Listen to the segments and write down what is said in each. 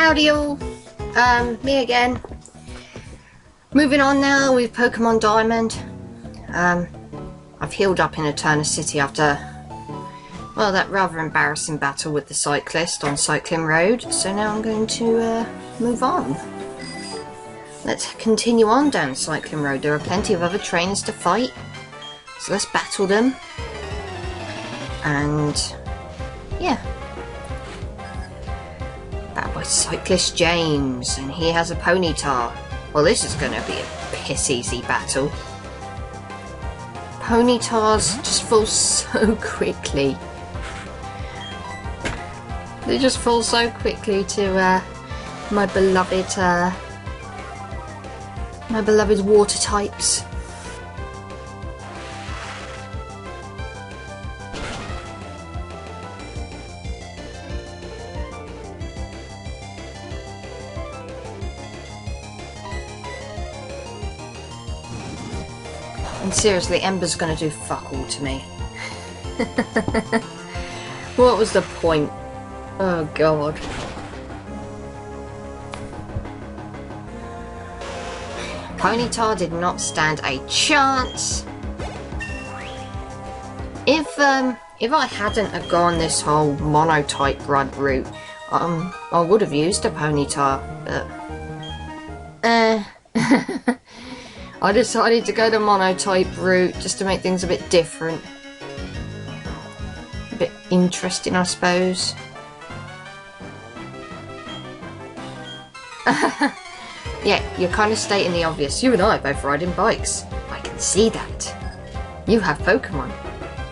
Howdy all, me again. Moving on now with Pokemon Diamond. I've healed up in Eterna City after, well, that rather embarrassing battle with the cyclist on Cycling Road, so now I'm going to move on. Let's continue on down Cycling Road. There are plenty of other trainers to fight, so let's battle them. And yeah. Battled by Cyclist James, and he has a Ponyta. Well, this is going to be a piss easy battle. Ponytas just fall so quickly. They just fall so quickly to my beloved water types. And seriously, Ember's gonna do fuck all to me. What was the point? Oh god. Ponyta did not stand a chance. If I hadn't have gone this whole monotype run route, I would have used a Ponyta, but I decided to go the monotype route just to make things a bit different. A bit interesting, I suppose. Yeah, you're kind of stating the obvious. You and I are both riding bikes. I can see that. You have Pokemon.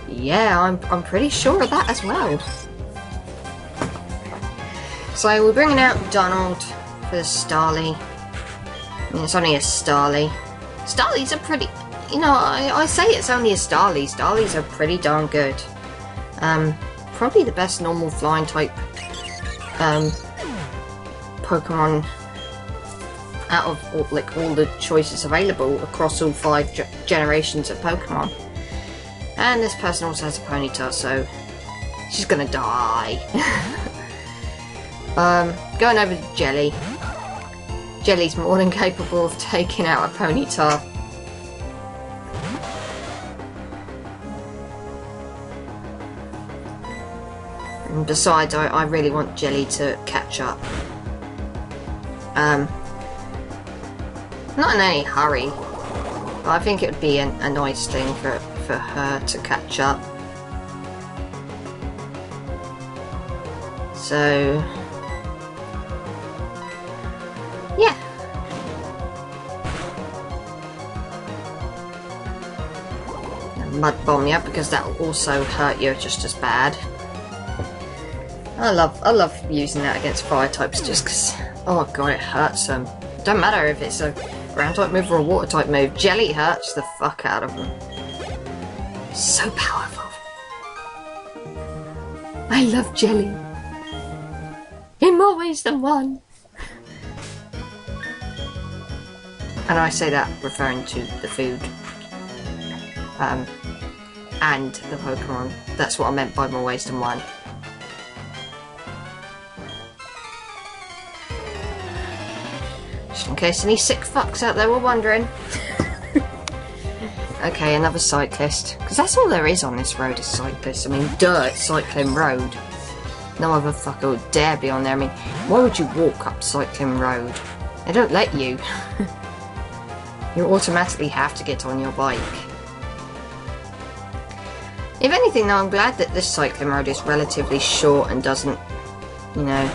Yeah, I'm pretty sure of that as well. So we're bringing out Donald for the Starly. I mean, it's only a Starly. Starlies are pretty, you know, I say it's only a Starly. Starlies are pretty darn good. Probably the best normal flying type Pokemon out of all the choices available across all 5 generations of Pokemon. And this person also has a Ponyta, so she's gonna die. Going over to Jelly. Jelly's more than capable of taking out a Ponyta. And besides, I really want Jelly to catch up. Not in any hurry, but I think it would be a nice thing for her to catch up. So yeah. Mud bomb you, because that will also hurt you just as bad. I love using that against fire types just because, oh god, it hurts them. Don't matter if it's a ground type move or a water type move, Jelly hurts the fuck out of them. So powerful. I love Jelly. In more ways than one. And I say that referring to the food. And the Pokemon. That's what I meant by more ways than one. Just in case any sick fucks out there were wondering. Okay, another cyclist. Because that's all there is on this road is cyclists. I mean, duh, it's Cycling Road. No other fucker would dare be on there. I mean, why would you walk up Cycling Road? They don't let you. You automatically have to get on your bike. If anything though, I'm glad that this Cycling Road is relatively short and doesn't, you know,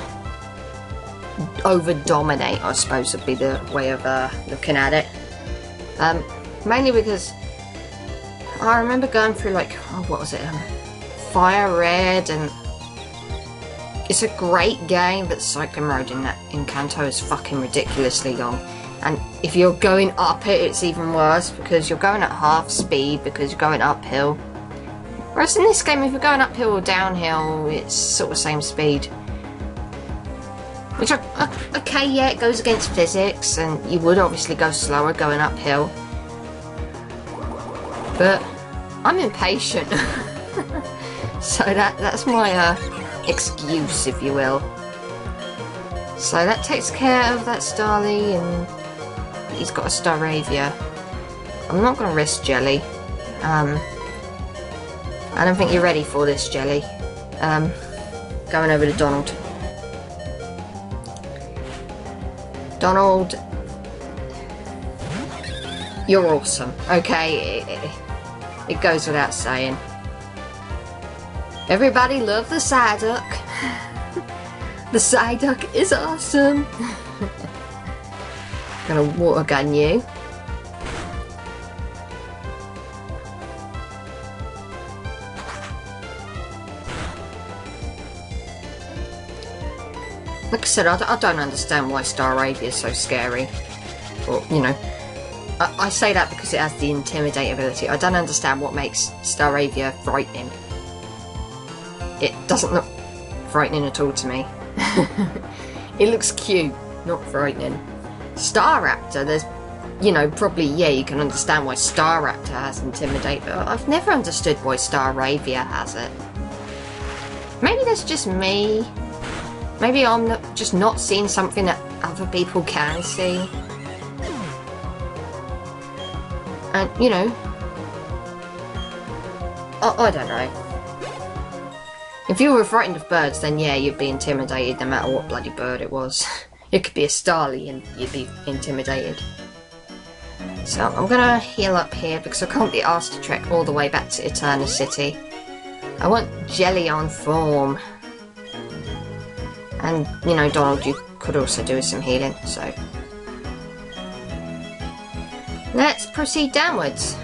over-dominate, I suppose would be the way of looking at it. Mainly because I remember going through like, oh, what was it, Fire Red, and it's a great game, but the Cycling Road in Kanto is fucking ridiculously long. And if you're going up it, it's even worse because you're going at half speed because you're going uphill. Whereas in this game, if you're going uphill or downhill, it's sort of same speed. Which, okay, yeah, it goes against physics, and you would obviously go slower going uphill. But I'm impatient. So that's my excuse, if you will. So that takes care of that Starly, and he's got a Staravia. I'm not going to risk Jelly. I don't think you're ready for this, Jelly. Going over to Donald. Donald, you're awesome. Okay, it goes without saying. Everybody love the Psyduck. The Psyduck is awesome. Gonna water gun you. Like I said, I don't understand why Staravia is so scary. Or, you know, I say that because it has the Intimidate ability. I don't understand what makes Staravia frightening. It doesn't look frightening at all to me. It looks cute, not frightening. Staraptor, there's, you know, probably, yeah, you can understand why Staraptor has Intimidate, but I've never understood why Staravia has it. Maybe that's just me. Maybe I'm just not seeing something that other people can see. And, you know, I don't know. If you were frightened of birds, then yeah, you'd be intimidated no matter what bloody bird it was. It could be a Starly and you'd be intimidated. So I'm gonna heal up here because I can't be asked to trek all the way back to Eterna City. I want Jelly on form. And, you know, Donald, you could also do with some healing, so. Let's proceed downwards.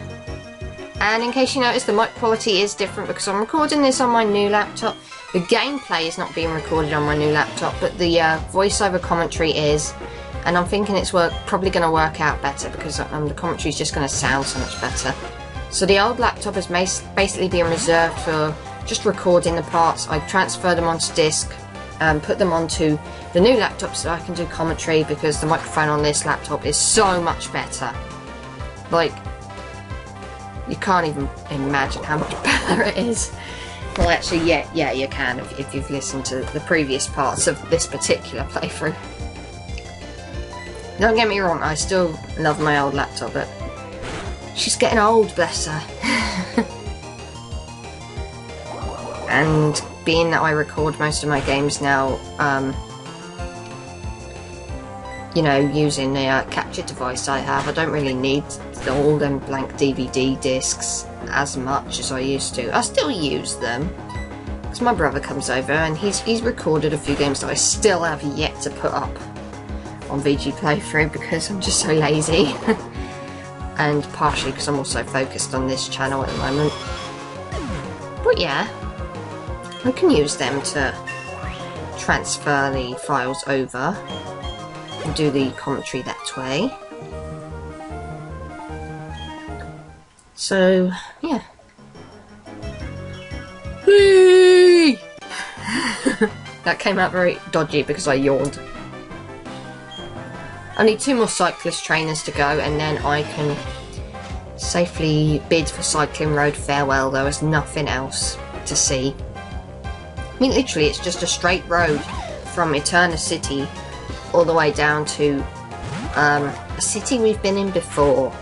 And in case you notice, the mic quality is different because I'm recording this on my new laptop. The gameplay is not being recorded on my new laptop, but the voiceover commentary is. And I'm thinking it's probably going to work out better because the commentary is just going to sound so much better. So the old laptop is basically being reserved for just recording the parts. I transferred them onto disk. Put them onto the new laptop so I can do commentary because the microphone on this laptop is so much better. Like, you can't even imagine how much better it is. Well, actually, yeah, you can if you've listened to the previous parts of this particular playthrough. Don't get me wrong, I still love my old laptop, but she's getting old, bless her. And being that I record most of my games now, you know, using the capture device I have, I don't really need all them blank DVD discs as much as I used to. I still use them because my brother comes over and he's recorded a few games that I still have yet to put up on VG Playthrough because I'm just so lazy. And partially because I'm also focused on this channel at the moment. But yeah, I can use them to transfer the files over and do the commentary that way. So, yeah. That came out very dodgy because I yawned. I need 2 more cyclist trainers to go and then I can safely bid for Cycling Road Farewell. There is nothing else to see. I mean, literally, it's just a straight road from Eterna City all the way down to a city we've been in before.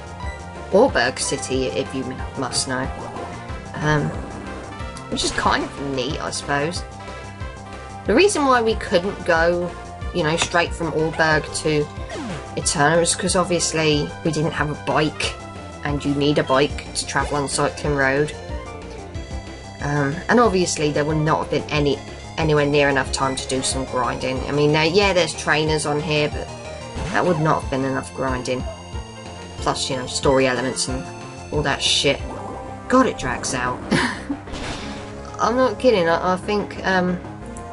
Wayward City, if you must know. Which is kind of neat, I suppose. The reason why we couldn't go, you know, straight from Wayward to Eterna is because obviously we didn't have a bike, and you need a bike to travel on Cycling Road. And obviously there would not have been anywhere near enough time to do some grinding. I mean, yeah, there's trainers on here, but that would not have been enough grinding. Plus, you know, story elements and all that shit. God, it drags out. I'm not kidding, I think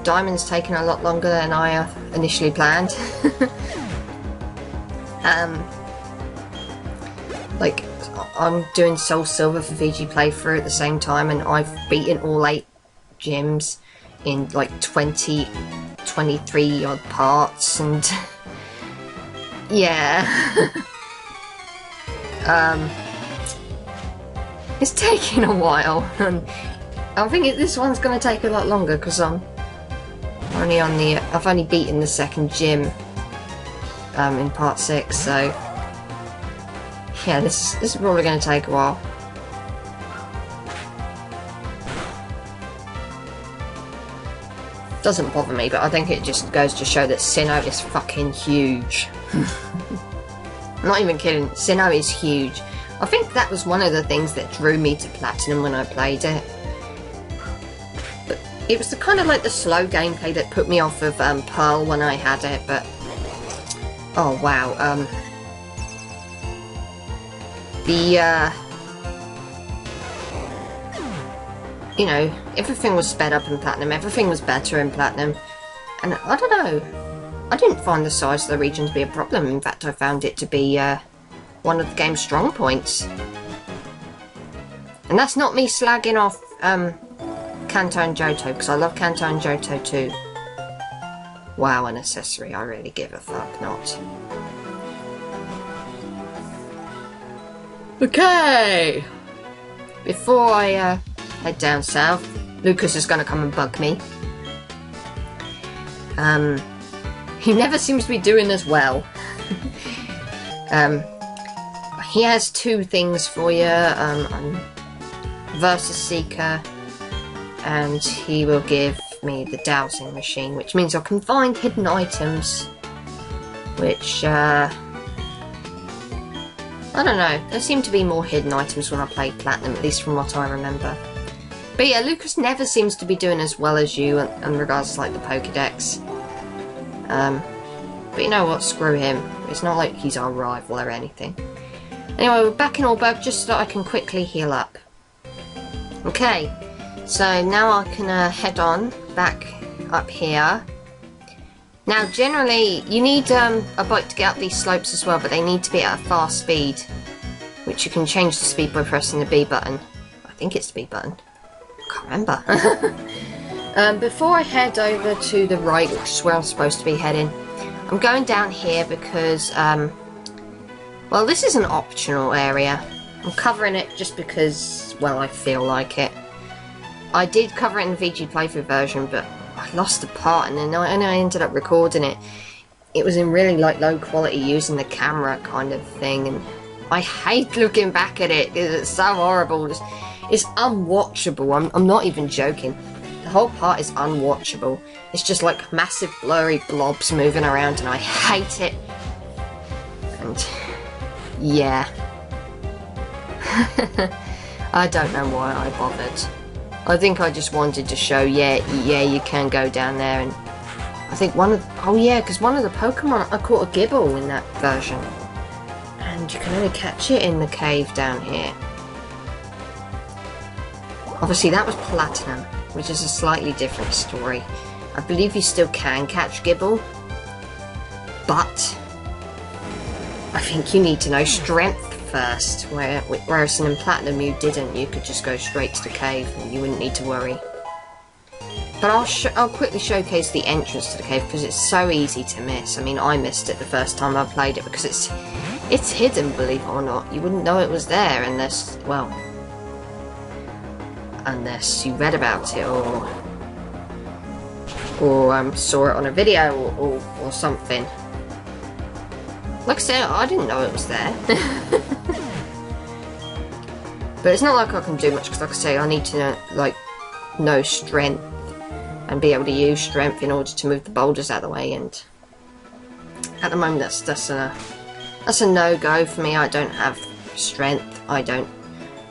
Diamond's taken a lot longer than I initially planned. Like, I'm doing Soul Silver for VG Playthrough at the same time, and I've beaten all 8 gyms in like 23 odd parts, and yeah. It's taking a while, and I think this one's going to take a lot longer because I'm I've only beaten the second gym in part 6, so yeah, this is probably going to take a while. Doesn't bother me, but I think it just goes to show that Sinnoh is fucking huge. I'm not even kidding, Sinnoh is huge. I think that was one of the things that drew me to Platinum when I played it. But it was the kind of like the slow gameplay that put me off of Pearl when I had it, but oh wow, you know, everything was sped up in Platinum, everything was better in Platinum, and I don't know, I didn't find the size of the region to be a problem. In fact, I found it to be one of the game's strong points. And that's not me slagging off Kanto and Johto, because I love Kanto and Johto too. Wow, an accessory, I really give a fuck not. Okay! Before I head down south, Lucas is going to come and bug me. He never seems to be doing as well. He has 2 things for you, Versus Seeker, and he will give me the dowsing machine, which means I can find hidden items, which, I don't know, there seem to be more hidden items when I played Platinum, at least from what I remember. But yeah, Lucas never seems to be doing as well as you in regards to like the Pokédex. But you know what, screw him. It's not like he's our rival or anything. Anyway, we're back in Allberg just so that I can quickly heal up. Okay, so now I can head on back up here. Now generally, you need a bike to get up these slopes as well, but they need to be at a fast speed, which you can change the speed by pressing the B button. I think it's the B button. I can't remember. Before I head over to the right, which is where I'm supposed to be heading, I'm going down here because, well, this is an optional area. I'm covering it just because, well, I feel like it. I did cover it in the VG playthrough version, but I lost the part and then I ended up recording it. It was in really like low quality using the camera kind of thing, and I hate looking back at it because it's so horrible. It's unwatchable. I'm not even joking. The whole part is unwatchable. It's just like massive blurry blobs moving around and I hate it. And yeah. I don't know why I bothered. I think I just wanted to show, yeah, you can go down there, and I think oh yeah, because one of the Pokemon, I caught a Gibble in that version, and you can only catch it in the cave down here. Obviously that was Platinum, which is a slightly different story. I believe you still can catch Gibble, but I think you need to know Strength first, whereas in Platinum you didn't. You could just go straight to the cave and you wouldn't need to worry. But I'll quickly showcase the entrance to the cave because it's so easy to miss. I mean, I missed it the first time I played it because it's hidden, believe it or not. You wouldn't know it was there unless, well, unless you read about it or saw it on a video or something. Like I said, I didn't know it was there. But it's not like I can do much because, like I say, I need to know Strength and be able to use Strength in order to move the boulders out of the way. And at the moment, that's a no-go for me. I don't have Strength. I don't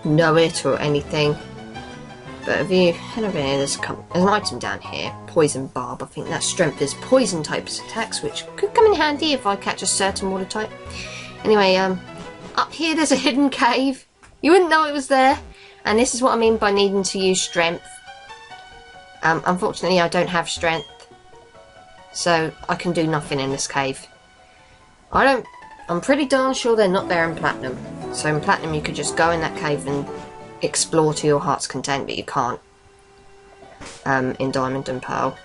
know it or anything. But if you head over here, there's an item down here, Poison Barb. I think that Strength is poison type attacks, which could come in handy if I catch a certain water type. Anyway, up here there's a hidden cave. You wouldn't know it was there, and this is what I mean by needing to use Strength. Unfortunately, I don't have Strength, so I can do nothing in this cave. I'm pretty darn sure they're not there in Platinum. So in Platinum, you could just go in that cave and explore to your heart's content, but you can't in Diamond and Pearl.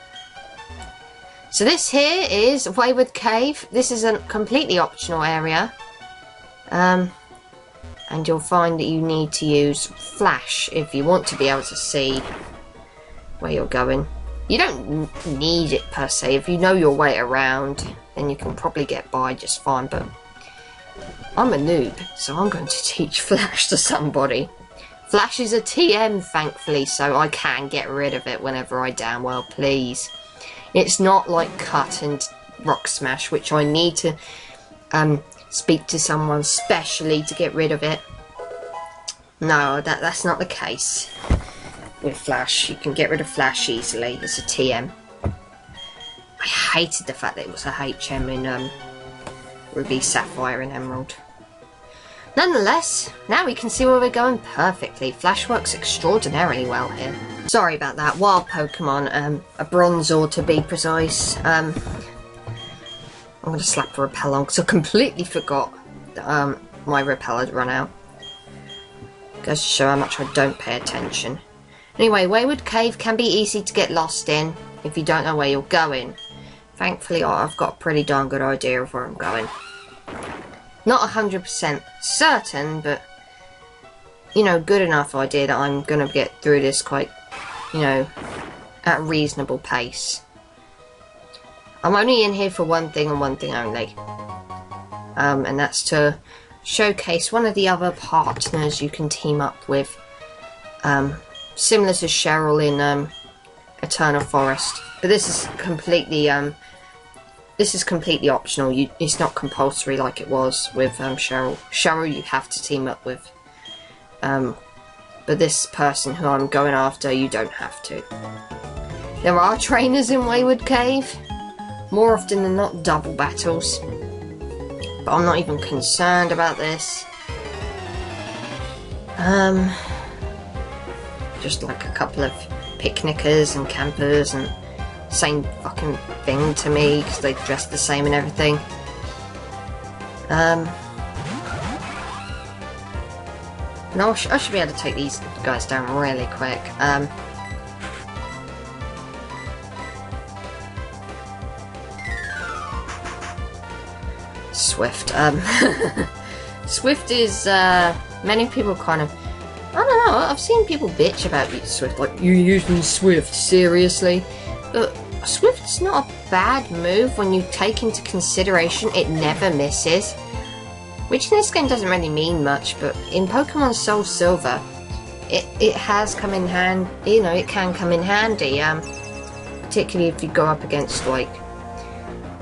So this here is Wayward Cave. This is a completely optional area. And you'll find that you need to use Flash if you want to be able to see where you're going. You don't need it per se. If you know your way around, then you can probably get by just fine, but I'm a noob, so I'm going to teach Flash to somebody. Flash is a TM, thankfully, so I can get rid of it whenever I damn well please. It's not like Cut and Rock Smash, which I need to speak to someone specially to get rid of it. No, that's not the case with Flash. You can get rid of Flash easily. It's a TM. I hated the fact that it was a HM in Ruby, Sapphire and Emerald. Nonetheless, now we can see where we're going perfectly. Flash works extraordinarily well here. Sorry about that. Wild Pokemon, a Bronzor to be precise. I'm going to slap a repel on because I completely forgot that my repel had run out. Goes to show how much I don't pay attention. Anyway, Wayward Cave can be easy to get lost in if you don't know where you're going. Thankfully, I've got a pretty darn good idea of where I'm going. Not 100% certain, but, you know, good enough idea that I'm going to get through this quite, you know, at a reasonable pace. I'm only in here for one thing and one thing only. And that's to showcase one of the other partners you can team up with. Similar to Cheryl in Eternal Forest. But this is completely optional. It's not compulsory like it was with Cheryl. Cheryl you have to team up with. But this person who I'm going after, you don't have to. There are trainers in Wayward Cave. More often than not, double battles. But I'm not even concerned about this. Just like a couple of picnickers and campers and same fucking thing to me because they dress the same and everything. No, I should be able to take these guys down really quick. Swift. Swift is, many people kind of, I don't know, I've seen people bitch about Swift, like, you using Swift, seriously? But Swift's not a bad move when you take into consideration it never misses. Which in this game doesn't really mean much, but in Pokemon Soul Silver, it has come in handy, you know, it can come in handy, particularly if you go up against, like,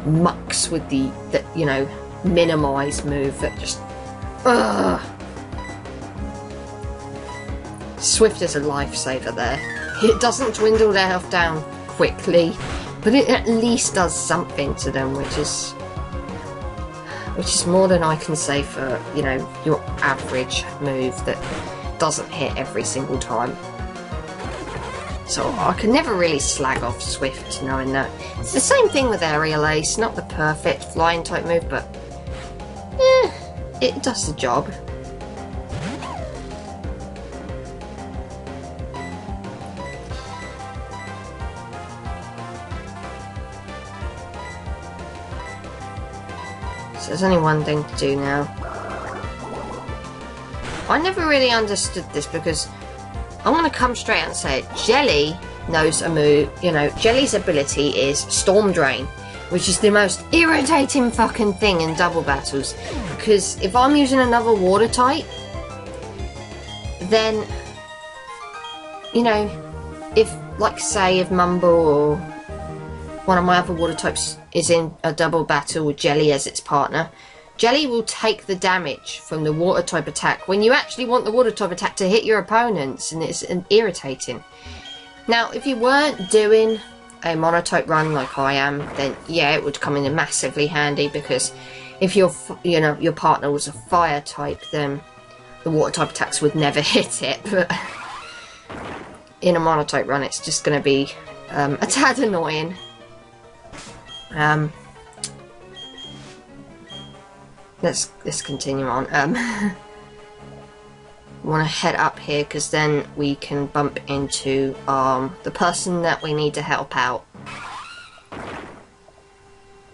mucks with the you know, minimize move that just, ugh. Swift is a lifesaver there. It doesn't dwindle their health down quickly, but it at least does something to them, which is more than I can say for, you know, your average move that doesn't hit every single time. So I can never really slag off Swift knowing that. It's the same thing with Aerial Ace, not the perfect flying type move, but it does the job. So there's only one thing to do now. I never really understood this because I'm going to come straight out and say it. Jelly knows a move, you know, Jelly's ability is Storm Drain, which is the most irritating fucking thing in double battles. Because if I'm using another water type, then, you know, if, like say, if Mumble or one of my other water types is in a double battle with Jelly as its partner, Jelly will take the damage from the water type attack when you actually want the water type attack to hit your opponents, and it's irritating. Now, if you weren't doing a monotype run like I am, then yeah, it would come in massively handy, because if your partner was a fire type, then the water type attacks would never hit it. But in a monotype run, it's just going to be a tad annoying. Let's continue on. Want to head up here because then we can bump into the person that we need to help out.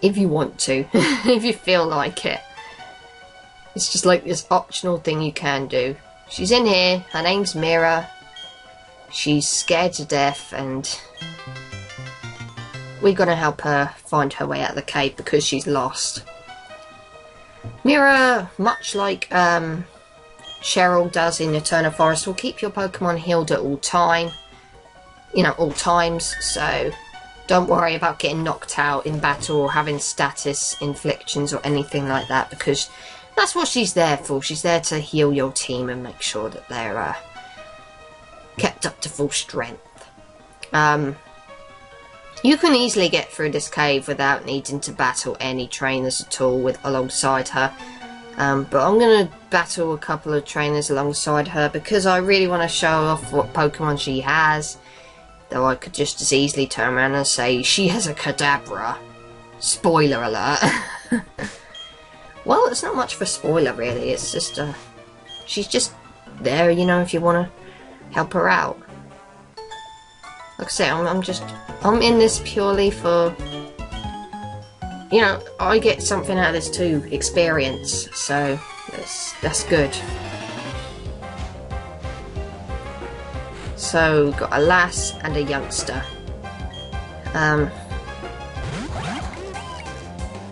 If you want to, if you feel like it. It's just like this optional thing you can do. She's in here, her name's Mira. She's scared to death, and we're gonna help her find her way out of the cave because she's lost. Mira, much like Cheryl does in Eterna Forest, will keep your Pokemon healed at all time. You know, all times, so don't worry about getting knocked out in battle or having status inflictions or anything like that, because that's what she's there for. She's there to heal your team and make sure that they're kept up to full strength. You can easily get through this cave without needing to battle any trainers at all alongside her. But I'm going to battle a couple of trainers alongside her because I really want to show off what Pokemon she has. Though I could just as easily turn around and say, she has a Kadabra. Spoiler alert. Well, it's not much of a spoiler really, it's just she's just there, you know, if you want to help her out. Like I say, I'm in this purely for, you know, I get something out of this too, experience, so that's good. So, got a lass and a youngster.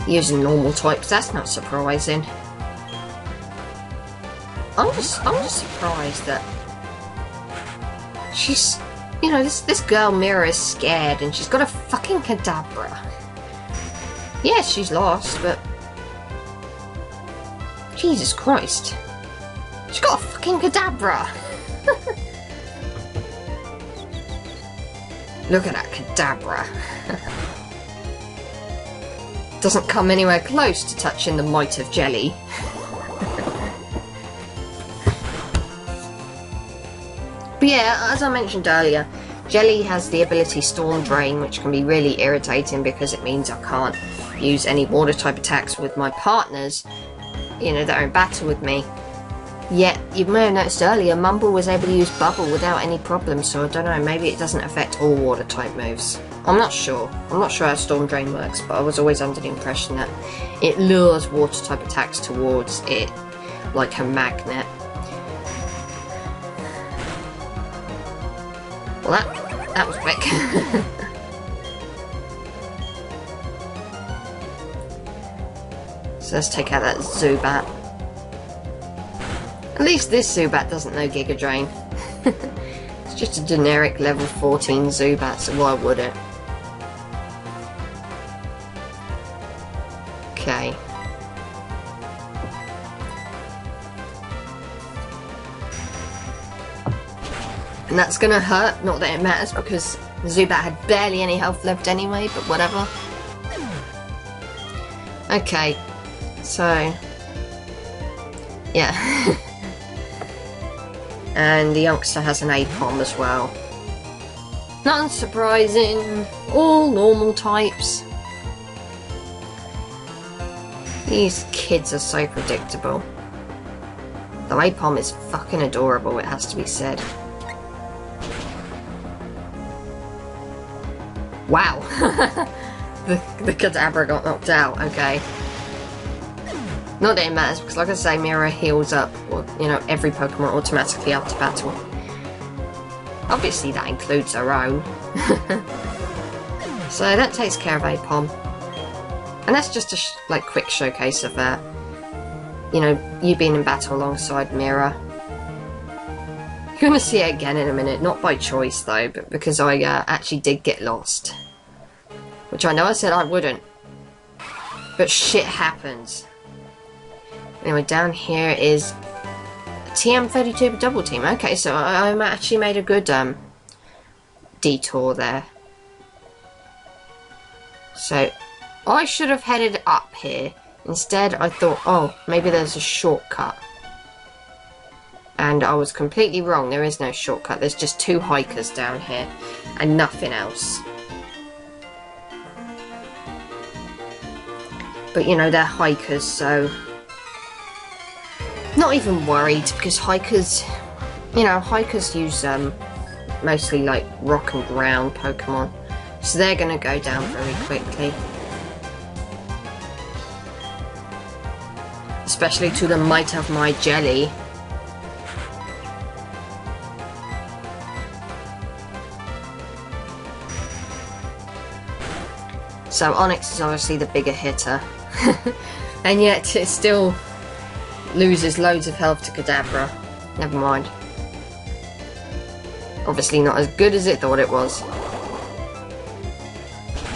Using normal types, that's not surprising. I'm just surprised that she's, you know, this girl Mira is scared and she's got a fucking Kadabra. Yes, she's lost, but Jesus Christ, she's got a fucking Kadabra. Look at that Kadabra. Doesn't come anywhere close to touching the might of Jelly. But yeah, as I mentioned earlier, Jelly has the ability Storm Drain, which can be really irritating because it means I can't use any water type attacks with my partners, you know, that are in battle with me. Yet, you may have noticed earlier, Mumble was able to use Bubble without any problem, so I don't know, maybe it doesn't affect all water type moves. I'm not sure. I'm not sure how Storm Drain works, but I was always under the impression that it lures water type attacks towards it like a magnet. Well, that was quick. So let's take out that Zubat. At least this Zubat doesn't know Giga Drain. It's just a generic level 14 Zubat, so why would it? Okay. And that's gonna hurt, not that it matters because Zubat had barely any health left anyway, but whatever. Okay, so yeah. And the youngster has an Apom as well. Not surprising, all normal types. These kids are so predictable. The Apom is fucking adorable, it has to be said. Wow! the Kadabra got knocked out, okay. Not that it matters, because like I say, Mira heals up, or, you know, every Pokemon automatically after battle. Obviously that includes her own. So that takes care of Apom. And that's just a like quick showcase of, you know, you being in battle alongside Mira. You're going to see it again in a minute, not by choice though, but because I actually did get lost. Which I know I said I wouldn't. But shit happens. Anyway, down here is TM32 double team. Okay, so I actually made a good detour there. So I should have headed up here. Instead, I thought, oh, maybe there's a shortcut. And I was completely wrong. There is no shortcut. There's just two hikers down here and nothing else. But you know, they're hikers, so not even worried, because hikers, you know, hikers use mostly like rock and ground Pokemon, so they're gonna go down very quickly. Especially to the might of my Jelly. So Onyx is obviously the bigger hitter. And yet it still loses loads of health to Kadabra. Never mind. Obviously not as good as it thought it was.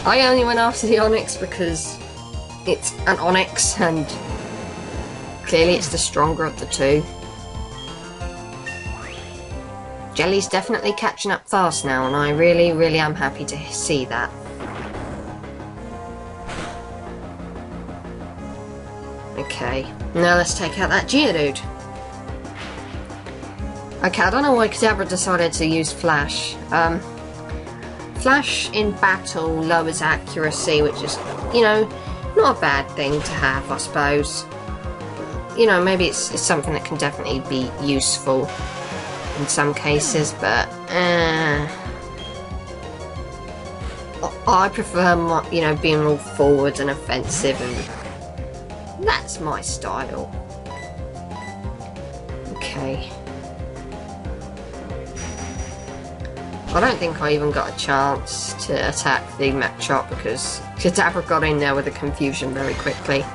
I only went after the Onyx because it's an Onyx and clearly it's the stronger of the two. Jelly's definitely catching up fast now, and I really, really am happy to see that. Okay, now let's take out that Geodude. Okay, I don't know why Kadabra decided to use Flash. Flash in battle lowers accuracy, which is, you know, not a bad thing to have, I suppose. You know, maybe it's something that can definitely be useful in some cases, but I prefer, you know, being all forward and offensive, and that's my style. Okay. I don't think I even got a chance to attack the Machop because Kadabra got in there with the confusion very quickly.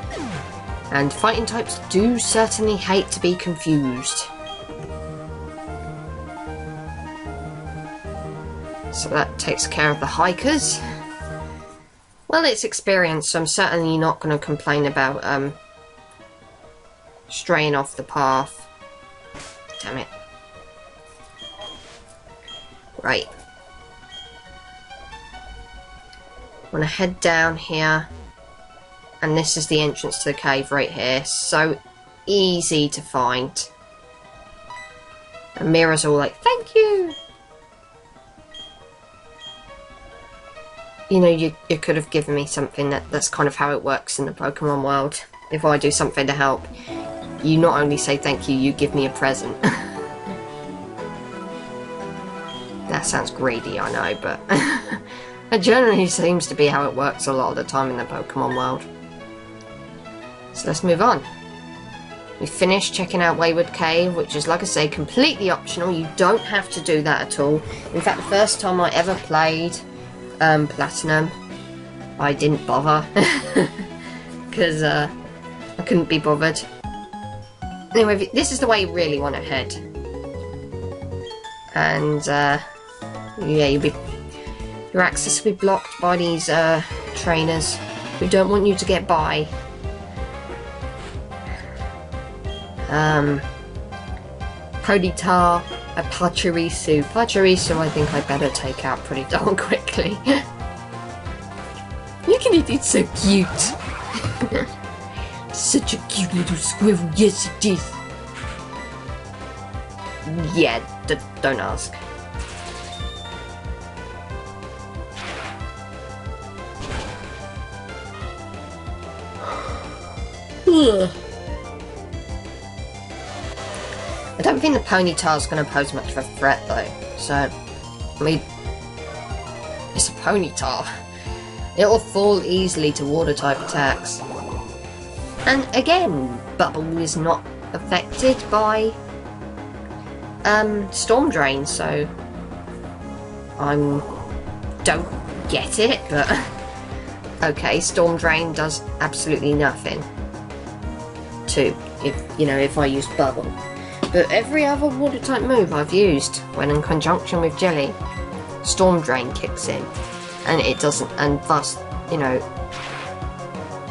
And fighting types do certainly hate to be confused. So that takes care of the hikers. Well, it's experience, so I'm certainly not going to complain about straying off the path. Damn it. Right. I'm going to head down here. And this is the entrance to the cave right here. So easy to find. And Mira's all like, thank you! You know, you could have given me something. That's kind of how it works in the Pokemon world. If I do something to help, you not only say thank you, you give me a present. That sounds greedy, I know, but it generally seems to be how it works a lot of the time in the Pokemon world. So let's move on. We finished checking out Wayward Cave, which is, like I say, completely optional. You don't have to do that at all. In fact, the first time I ever played Platinum, I didn't bother because I couldn't be bothered. Anyway, this is the way you really want to head. And yeah, your access will be blocked by these trainers who don't want you to get by. Ponyta, a Pachirisu. Pachirisu I think I better take out pretty darn quickly. Look at it, it's so cute. Such a cute little squirrel, yes it is. Yeah, don't ask. Ugh. I don't think the Ponyta is going to pose much of a threat though, so, I mean, it's a Ponyta. It'll fall easily to water type attacks. And again, Bubble is not affected by Storm Drain, so I don't get it, but okay, Storm Drain does absolutely nothing to, if I use Bubble. But every other water type move I've used, when in conjunction with Jelly, Storm Drain kicks in, and it doesn't, and thus,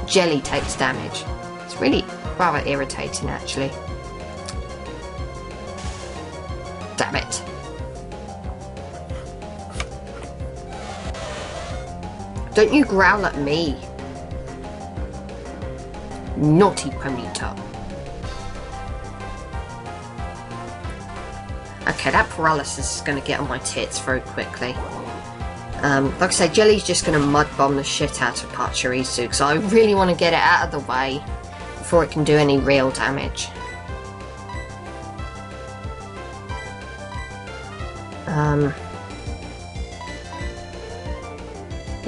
Jelly takes damage. It's really rather irritating, actually. Damn it. Don't you growl at me. Naughty Ponyta. Okay, that paralysis is going to get on my tits very quickly. Like I say, Jelly's just going to mud bomb the shit out of Pachirisu, because I really want to get it out of the way before it can do any real damage.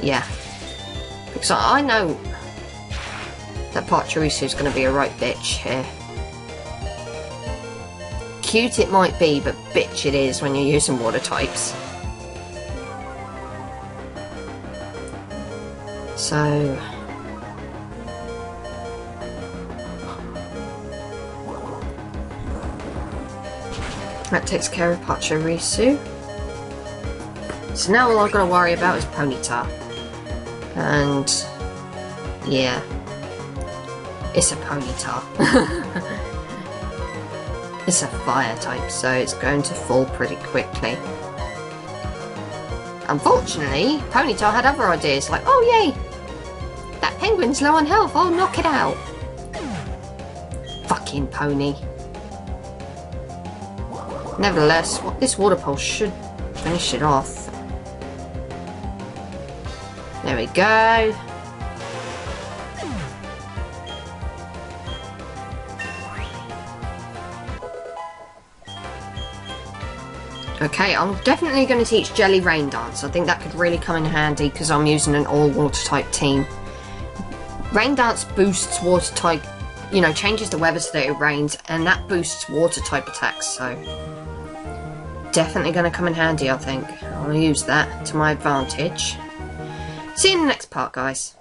Yeah. Because I know that Pachirisu is going to be a right bitch here. Cute it might be, but bitch it is when you're using water types. So that takes care of Pachirisu. So now all I've got to worry about is Ponyta. And yeah, it's a Ponyta. It's a fire type, so it's going to fall pretty quickly. Unfortunately, Ponyta had other ideas, like, oh yay, that penguin's low on health, I'll knock it out. Fucking pony. Nevertheless, this water pulse should finish it off. There we go. Okay, I'm definitely going to teach Jelly Rain Dance. I think that could really come in handy because I'm using an all-water type team. Rain Dance boosts water type, you know, changes the weather so that it rains, and that boosts water type attacks, so definitely going to come in handy, I think. I'll use that to my advantage. See you in the next part, guys.